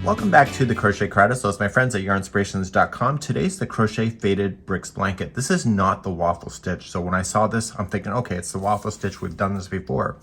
Welcome back to the Crochet Karate. So it's my friends at yarnspirations.com. Today's the Crochet Faded Bricks Blanket. This is not the waffle stitch. So when I saw this, I'm thinking, okay, it's the waffle stitch. We've done this before.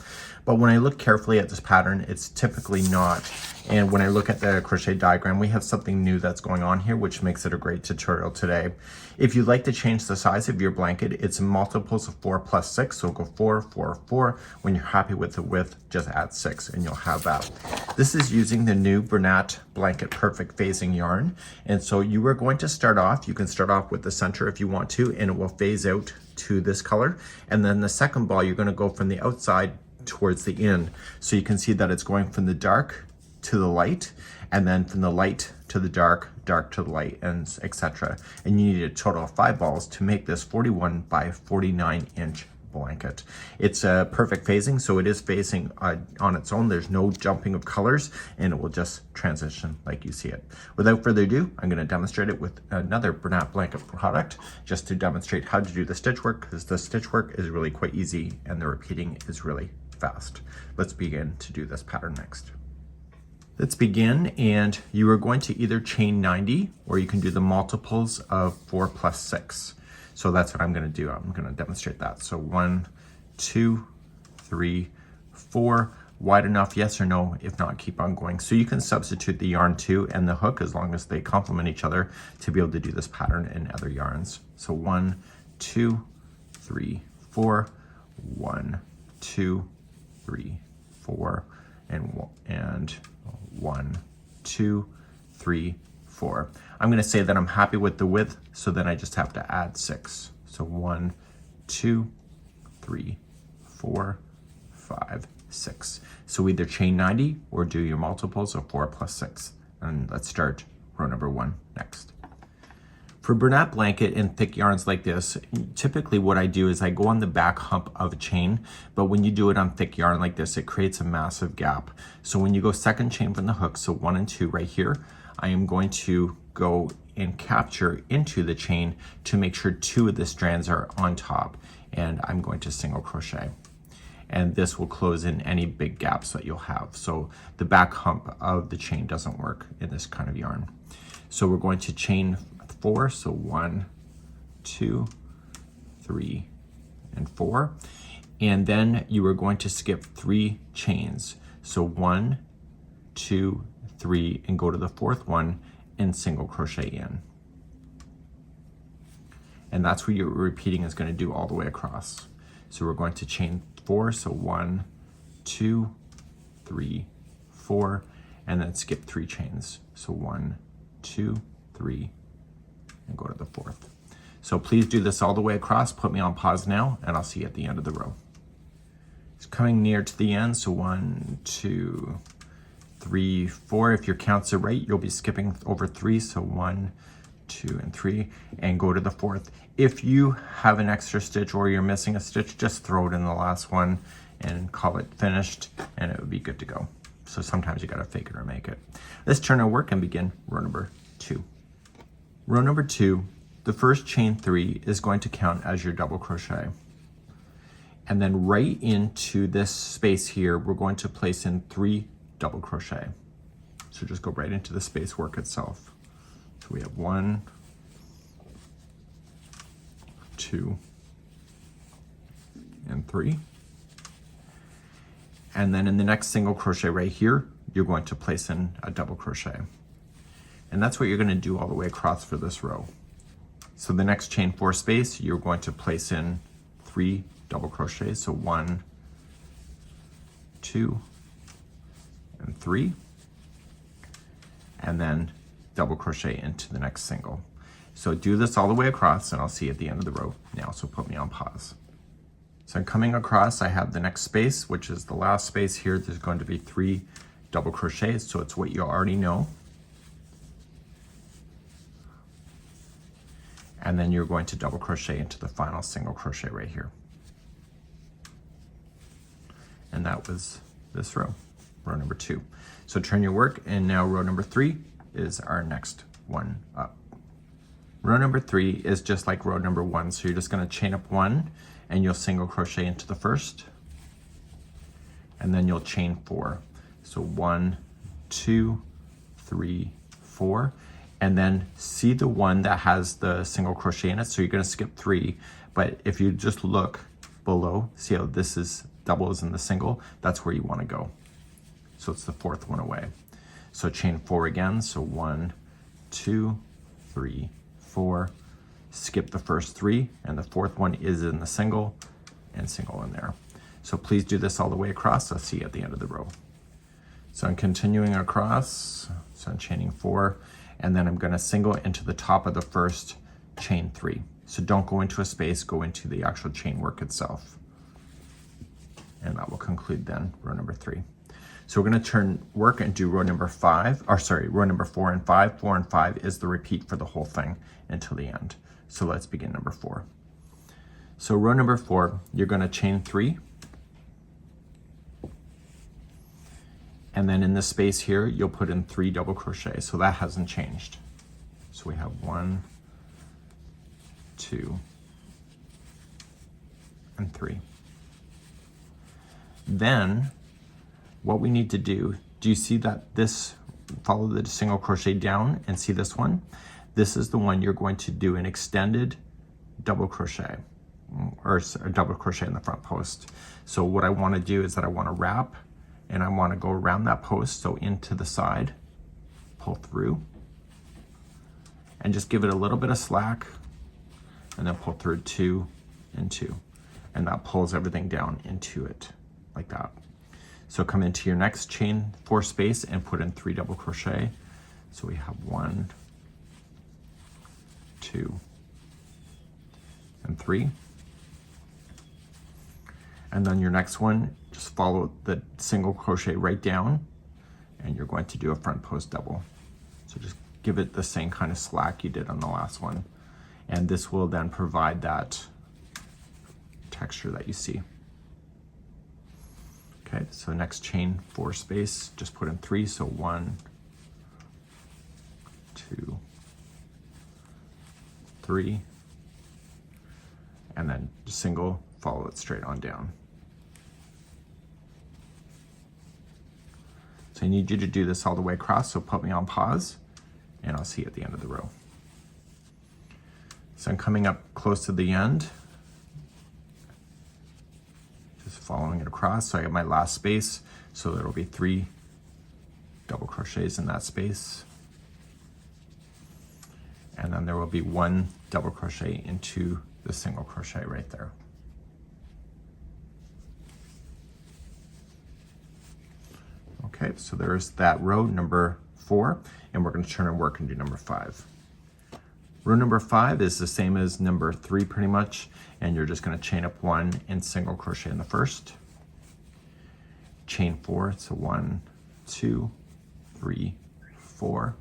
But when I look carefully at this pattern, it's typically not. And when I look at the crochet diagram, we have something new that's going on here, which makes it a great tutorial today. If you'd like to change the size of your blanket, it's multiples of 4 plus 6. So go 4, 4, 4. When you're happy with the width, just add 6 and you'll have that. This is using the new Bernat Blanket Perfect Phasing yarn. And so you are going to start off, you can start off with the center if you want to, and it will phase out to this color. And then the second ball, you're going to go from the outside towards the end. So you can see that it's going from the dark to the light, and then from the light to the dark, dark to the light, and etc. And you need a total of 5 balls to make this 41 by 49 inch blanket. It's a perfect phasing, so it is phasing on its own. There's no jumping of colors, and it will just transition like you see it. Without further ado, I'm going to demonstrate it with another Bernat Blanket product, just to demonstrate how to do the stitch work, because the stitch work is really quite easy and the repeating is really fast. Let's begin to do this pattern next. Let's begin, and you are going to either chain 90 or you can do the multiples of 4 plus 6. So that's what I'm going to do. I'm going to demonstrate that. So 1, 2, 3, 4. Wide enough, yes or no? If not, keep on going. So you can substitute the yarn too and the hook as long as they complement each other to be able to do this pattern in other yarns. So 1, 2, 3, 4. 1, 2, 3, 4, and 1, 2, 3, 4. I'm going to say that I'm happy with the width, so then I just have to add 6. So 1, 2, 3, 4, 5, 6. So either chain 90 or do your multiples of 4 plus 6. And let's start row number 1 next. For Bernat Blanket and thick yarns like this, typically what I do is I go on the back hump of a chain, but when you do it on thick yarn like this, it creates a massive gap. So when you go second chain from the hook, so 1 and 2 right here, I am going to go and capture into the chain to make sure 2 of the strands are on top, and I'm going to single crochet. And this will close in any big gaps that you'll have. So the back hump of the chain doesn't work in this kind of yarn. So we're going to chain 4, so 1, 2, 3, and 4. And then you are going to skip 3 chains. So 1, 2, 3, and go to the 4th one and single crochet in. And that's what your repeating is going to do all the way across. So we're going to chain 4, so 1, 2, 3, 4, and then skip 3 chains. So 1, 2, 3, and go to the 4th. So please do this all the way across. Put me on pause now, and I'll see you at the end of the row. It's coming near to the end, so 1, 2, 3, 4. If your counts are right, you'll be skipping over 3, so 1, 2, and 3, and go to the 4th. If you have an extra stitch or you're missing a stitch, just throw it in the last one and call it finished, and it would be good to go. So sometimes you gotta fake it or make it. Let's turn our work and begin row number 2. Row number 2, the first chain 3 is going to count as your double crochet. And then right into this space here, we're going to place in 3 double crochet. So just go right into the space work itself. So we have 1, 2, and 3. And then in the next single crochet right here, you're going to place in a double crochet. And that's what you're going to do all the way across for this row. So the next chain 4 space, you're going to place in 3 double crochets. So 1, 2, and 3. And then double crochet into the next single. So do this all the way across, and I'll see you at the end of the row now. So put me on pause. So I'm coming across, I have the next space, which is the last space here. There's going to be 3 double crochets, so it's what you already know. And then you're going to double crochet into the final single crochet right here. And that was this row number 2. So turn your work, and now row number 3 is our next one up. Row number 3 is just like row number 1. So you're just going to chain up 1, and you'll single crochet into the first, and then you'll chain 4. So 1, 2, 3, 4, and then see the one that has the single crochet in it. So you're going to skip 3, but if you just look below, see how this is double is in the single, that's where you want to go. So it's the 4th one away. So chain 4 again, so 1, 2, 3, 4, skip the first 3, and the 4th one is in the single, and single in there. So please do this all the way across. I'll see you at the end of the row. So I'm continuing across, so I'm chaining 4, and then I'm going to single into the top of the first chain 3. So don't go into a space, go into the actual chain work itself. And that will conclude then row number 3. So we're going to turn work and do row number 5, or sorry, row number 4 and 5. 4 and 5 is the repeat for the whole thing until the end. So let's begin number 4. So row number 4, you're going to chain 3. And then in this space here, you'll put in 3 double crochet. So that hasn't changed. So we have 1, 2, and 3. Then what we need to do you see that this, follow the single crochet down and see this one? This is the one you're going to do an extended double crochet, or a double crochet in the front post. So what I want to do is that I want to wrap, and I want to go around that post, so into the side, pull through, and just give it a little bit of slack, and then pull through 2 and 2, and that pulls everything down into it like that. So come into your next chain 4 space and put in 3 double crochet. So we have 1, 2, and 3. And then your next one, just follow the single crochet right down, and you're going to do a front post double. So just give it the same kind of slack you did on the last one. And this will then provide that texture that you see. Okay, so next chain 4 space, just put in 3, so 1, 2, 3, and then single, follow it straight on down. So I need you to do this all the way across, so put me on pause, and I'll see you at the end of the row. So I'm coming up close to the end, just following it across. So I have my last space, so there will be 3 double crochets in that space. And then there will be 1 double crochet into the single crochet right there. Okay, so there's that row number 4, and we're going to turn and work and do number 5. Row number 5 is the same as number 3 pretty much, and you're just going to chain up 1 and single crochet in the first. Chain 4, so 1, 2, 3, 4.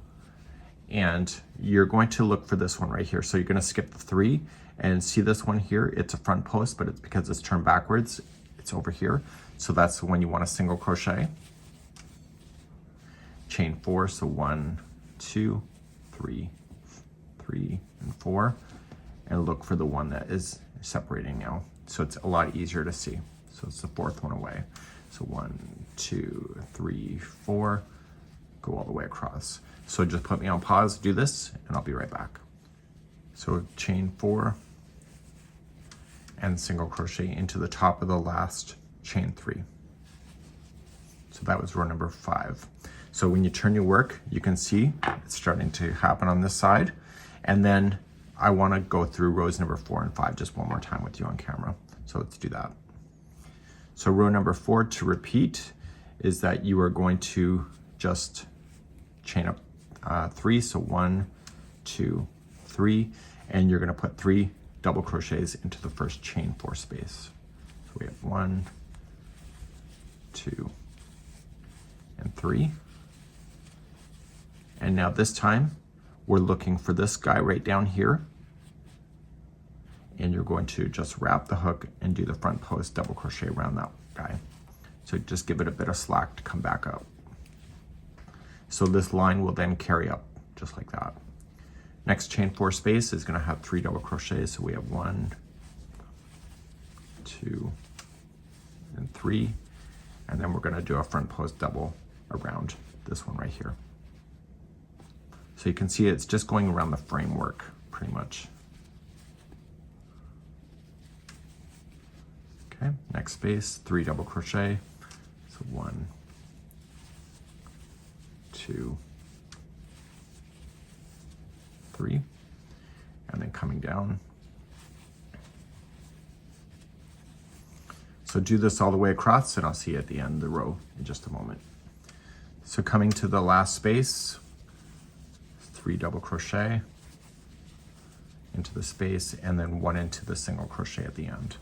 And you're going to look for this one right here. So you're going to skip the 3 and see this one here. It's a front post, but it's because it's turned backwards, it's over here. So that's when you want a single crochet. Chain 4, so 1, 2, 3, 3, and 4, and look for the one that is separating now. So it's a lot easier to see. So it's the 4th one away. So 1, 2, 3, 4, go all the way across. So just put me on pause, do this, and I'll be right back. So chain 4 and single crochet into the top of the last chain 3. So that was row number 5. So when you turn your work, you can see it's starting to happen on this side. And then I want to go through rows number 4 and 5 just one more time with you on camera. So let's do that. So row number 4 to repeat is that you are going to just chain up 3, so 1, 2, 3, and you're going to put 3 double crochets into the first chain 4 space. So we have 1, 2, and 3. And now this time we're looking for this guy right down here, and you're going to just wrap the hook and do the front post double crochet around that guy. So just give it a bit of slack to come back up. So this line will then carry up just like that. Next chain 4 space is going to have 3 double crochets. So we have 1, 2, and 3. And then we're going to do a front post double around this one right here. So you can see it's just going around the framework pretty much. Okay, next space, 3 double crochet. So 1, 2, 3, and then coming down. So do this all the way across, and I'll see you at the end of the row in just a moment. So coming to the last space, 3 double crochet into the space, and then 1 into the single crochet at the end.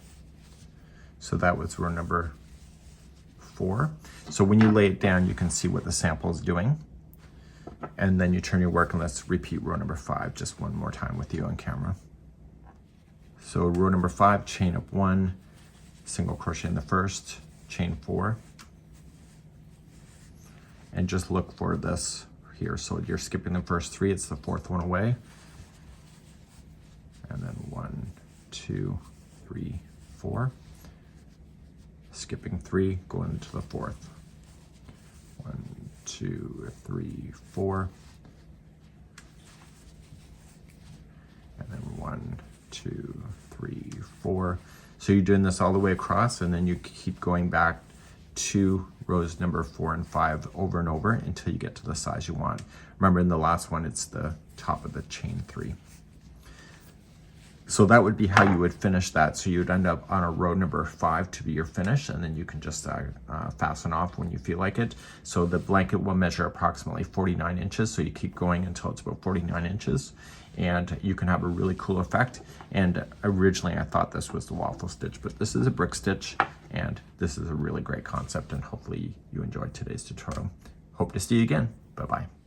So that was row number 4. So when you lay it down, you can see what the sample is doing. And then you turn your work, and let's repeat row number 5 just one more time with you on camera. So row number 5, chain up 1, single crochet in the first, chain 4, and just look for this here. So you're skipping the first 3, it's the 4th one away, and then 1, 2, 3, 4, skipping 3, going into the 4th, 1, 2, 3, 4, and then 1, 2, 3, 4. So you're doing this all the way across, and then you keep going back to rows number 4 and 5 over and over until you get to the size you want. Remember, in the last one, it's the top of the chain 3. So that would be how you would finish that. So you'd end up on a row number 5 to be your finish, and then you can just fasten off when you feel like it. So the blanket will measure approximately 49 inches. So you keep going until it's about 49 inches, and you can have a really cool effect. And originally I thought this was the waffle stitch, but this is a brick stitch, and this is a really great concept, and hopefully you enjoyed today's tutorial. Hope to see you again. Bye-bye.